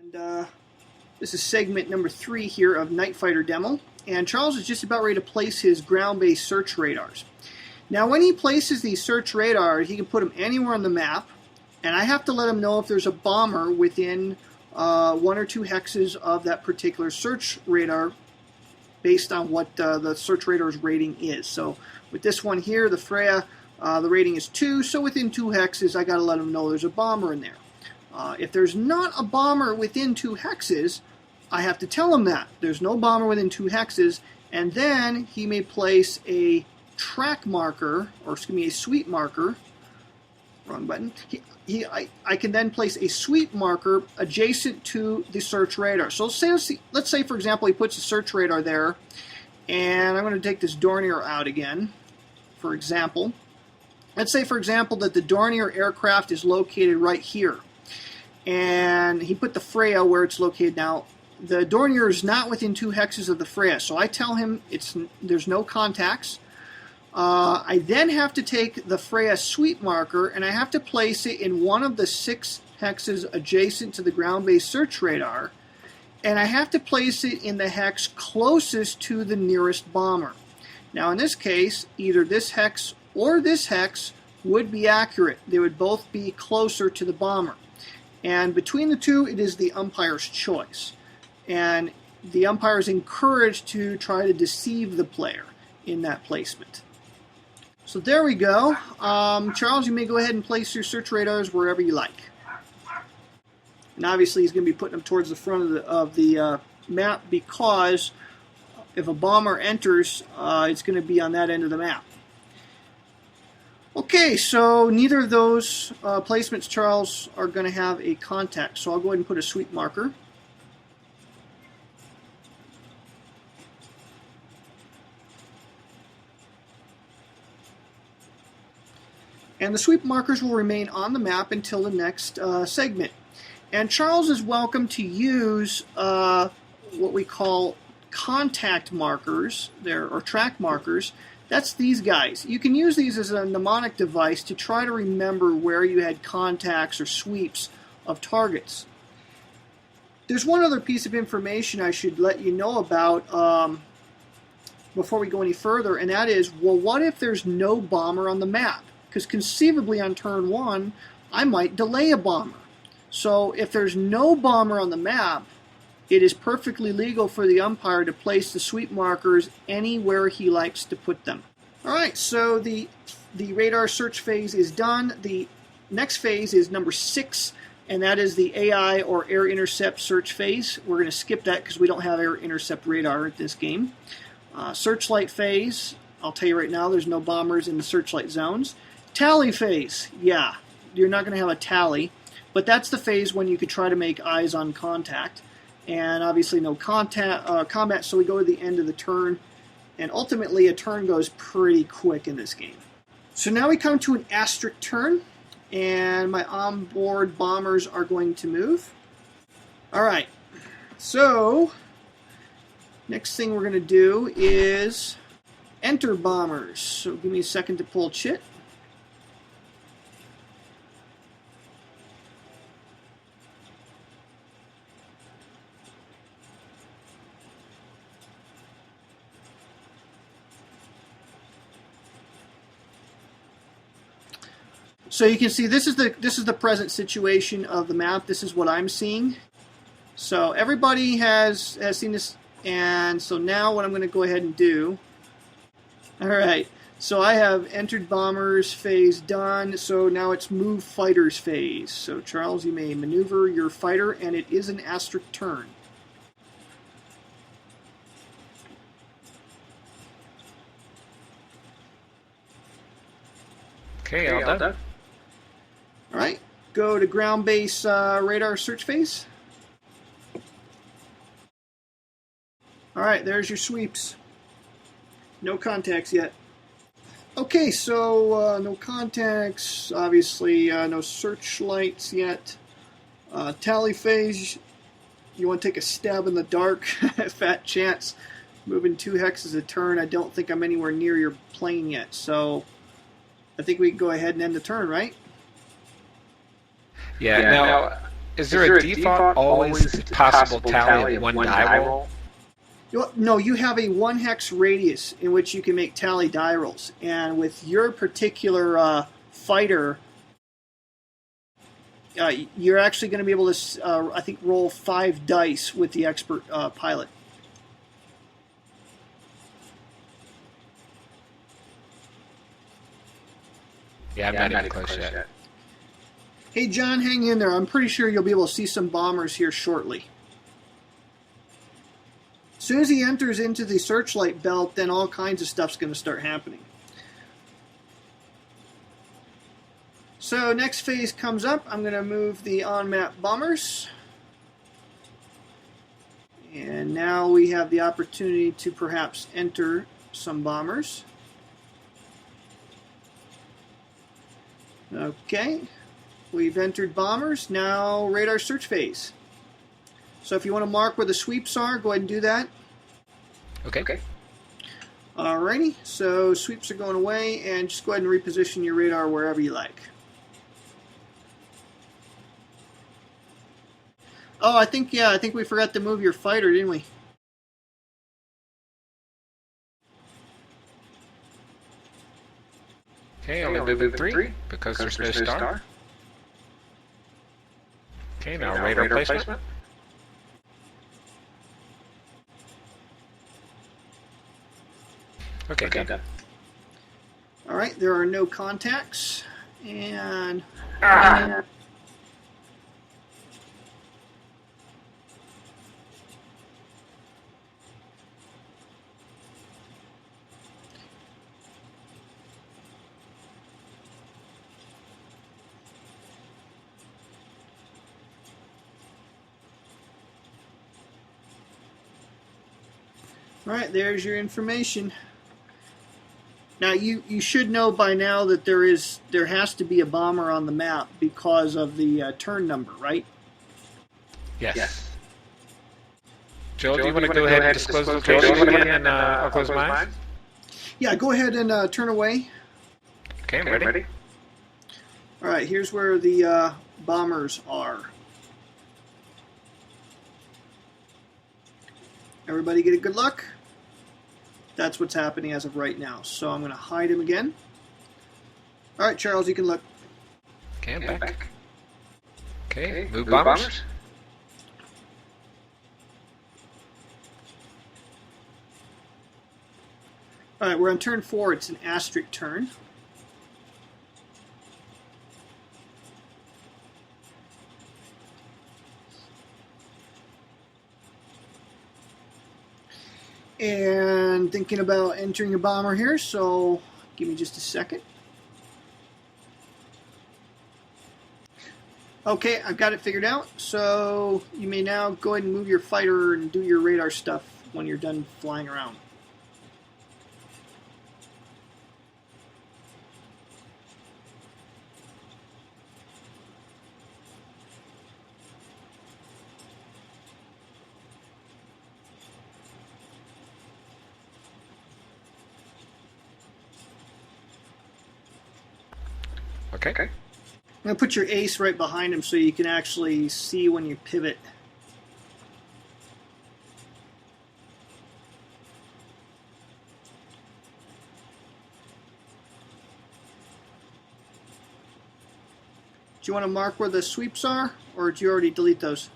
And this is segment number 3 here of Nightfighter demo, and Charles is just about ready to place his ground-based search radars. Now when he places these search radars, he can put them anywhere on the map, and I have to let him know if there's a bomber within 1 or 2 hexes of that particular search radar based on what the search radar's rating is. So with this one here, the Freya, the rating is 2, so within 2 hexes I got to let him know there's a bomber in there. If there's not a bomber within 2 hexes, I have to tell him that. There's no bomber within 2 hexes, and then he may place a track marker, or excuse me, a sweep marker, wrong button. I can then place a sweep marker adjacent to the search radar. So let's say for example he puts a search radar there, and I'm going to take this Dornier out again, for example. Let's say for example that the Dornier aircraft is located right here, and he put the Freya where it's located now. The Dornier is not within 2 hexes of the Freya, so I tell him there's no contacts. I then have to take the Freya sweep marker and I have to place it in one of the 6 hexes adjacent to the ground-based search radar, and I have to place it in the hex closest to the nearest bomber. Now in this case, either this hex or this hex would be accurate. They would both be closer to the bomber. And between the two, it is the umpire's choice. And the umpire is encouraged to try to deceive the player in that placement. So there we go. Charles, you may go ahead and place your search radars wherever you like. And obviously he's going to be putting them towards the front of the map, because if a bomber enters, it's going to be on that end of the map. Okay, so neither of those placements, Charles, are going to have a contact. So I'll go ahead and put a sweep marker. And the sweep markers will remain on the map until the next segment. And Charles is welcome to use what we call contact markers, or track markers. That's these guys. You can use these as a mnemonic device to try to remember where you had contacts or sweeps of targets. There's one other piece of information I should let you know about before we go any further, and that is, well, what if there's no bomber on the map? Because conceivably on turn 1, I might delay a bomber. So if there's no bomber on the map, it is perfectly legal for the umpire to place the sweep markers anywhere he likes to put them. Alright, so the radar search phase is done. The next phase is number 6, and that is the AI, or air intercept search phase. We're going to skip that because we don't have air intercept radar at this game. Searchlight phase, I'll tell you right now, there's no bombers in the searchlight zones. Tally phase, yeah, you're not going to have a tally, but that's the phase when you could try to make eyes on contact. And obviously no combat, so we go to the end of the turn, and ultimately a turn goes pretty quick in this game. So now we come to an asterisk turn, and my onboard bombers are going to move. Alright, so next thing we're going to do is enter bombers. So give me a second to pull chit. So you can see this is the present situation of the map. This is what I'm seeing. So everybody has seen this, and so now what I'm going to go ahead and do. All right. So I have entered bombers phase done. So now it's move fighters phase. So Charles, you may maneuver your fighter, and it is an asterisk turn. Okay, all done. Alright, go to ground base radar search phase. Alright, there's your sweeps. No contacts yet. Okay, so no contacts, obviously no searchlights yet. Tally phase, you want to take a stab in the dark, fat chance. Moving 2 hexes a turn, I don't think I'm anywhere near your plane yet, so I think we can go ahead and end the turn, right? Yeah, now Is there a default always possible tally of one die roll? No, you have a 1 hex radius in which you can make tally die rolls. And with your particular fighter, you're actually going to be able to, I think, roll 5 dice with the expert pilot. Yeah, I'm not even close yet. Hey, John, hang in there. I'm pretty sure you'll be able to see some bombers here shortly. As soon as he enters into the searchlight belt, then all kinds of stuff's going to start happening. So next phase comes up. I'm going to move the on-map bombers. And now we have the opportunity to perhaps enter some bombers. Okay, we've entered bombers. Now radar search phase. So if you want to mark where the sweeps are, go ahead and do that. Okay. Alrighty, so sweeps are going away, and just go ahead and reposition your radar wherever you like. Oh, I think we forgot to move your fighter, didn't we? Okay, only moving 3 because there's no star. Okay, now radar placement. Okay, done. All right, there are no contacts, and all right, there's your information. Now you should know by now that there has to be a bomber on the map because of the turn number, right? Yes. Joel, do you want to go ahead and disclose the location again, and I'll close mine? Yeah, go ahead and turn away. Okay, I'm ready. All right, here's where the bombers are. Everybody get a good look? That's what's happening as of right now. So I'm going to hide him again. All right, Charles, you can look. Okay, I'm back. Okay, move bombers. All right, we're on turn 4. It's an asterisk turn. And thinking about entering a bomber here, so give me just a second. Okay, I've got it figured out. So you may now go ahead and move your fighter and do your radar stuff when you're done flying around. Okay. I'm going to put your ace right behind him so you can actually see when you pivot. Do you want to mark where the sweeps are, or do you already delete those?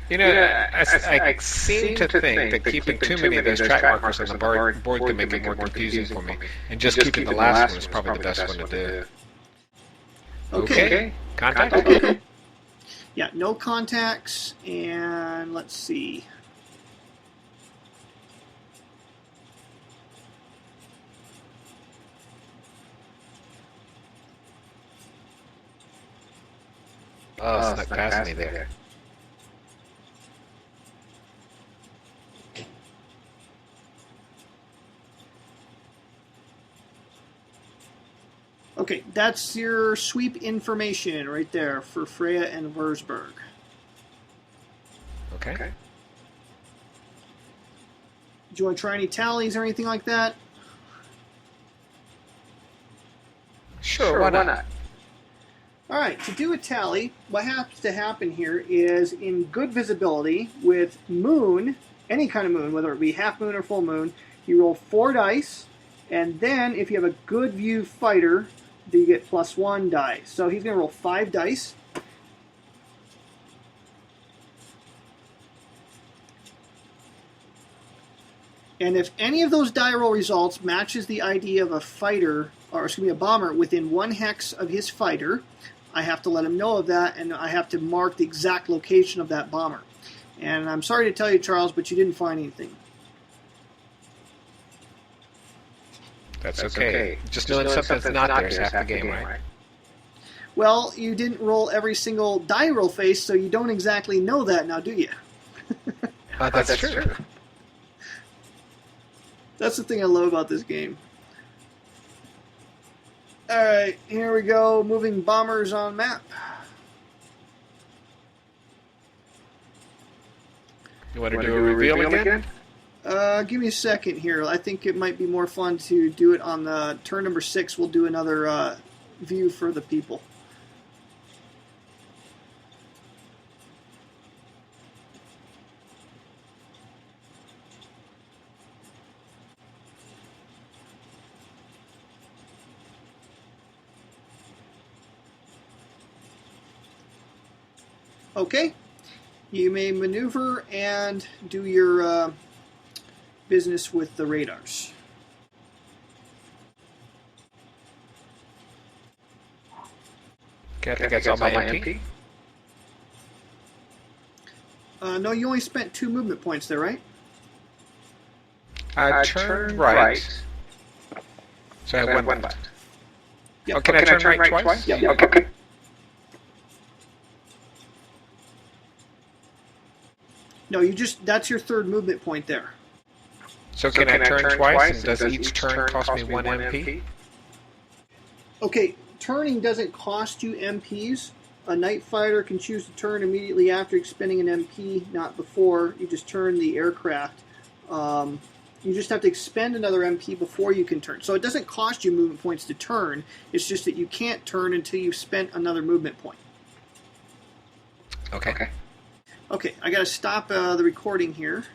You know, I seem to think that keeping too many of those track markers on the board can make it more confusing for me, and just keeping the last one is probably the best one to do. Okay. Contact? Okay. Yeah, no contacts, and let's see. Oh, snuck past me there. Okay, that's your sweep information right there for Freya and Wurzburg. Okay. Do you want to try any tallies or anything like that? Sure, why not? All right, to do a tally, what has to happen here is in good visibility with moon, any kind of moon, whether it be half moon or full moon, you roll 4 dice, and then if you have a good view fighter, you get +1 dice. So he's going to roll 5 dice. And if any of those die roll results matches the ID of a fighter, or excuse me, a bomber within 1 hex of his fighter, I have to let him know of that, and I have to mark the exact location of that bomber. And I'm sorry to tell you, Charles, but you didn't find anything. That's okay. Just knowing something's not there is half the game, right? Well, you didn't roll every single die roll face, so you don't exactly know that now, do you? That's true. That's the thing I love about this game. Alright, here we go. Moving bombers on map. You want to do a reveal again? Give me a second here. I think it might be more fun to do it on the turn number 6. We'll do another view for the people. Okay, you may maneuver and do your business with the radars. Okay, I think that's all my MP. No, you only spent 2 movement points there, right? Turn right. So I have 1 left. Yep. Oh, can I turn right twice? Yep. Okay. No, that's your 3rd movement point there. So can I turn twice, and does each turn cost me 1 MP? Okay, turning doesn't cost you MPs. A Nightfighter can choose to turn immediately after expending an MP, not before. You just turn the aircraft. You just have to expend another MP before you can turn. So it doesn't cost you movement points to turn. It's just that you can't turn until you've spent another movement point. Okay. Okay, I got to stop the recording here.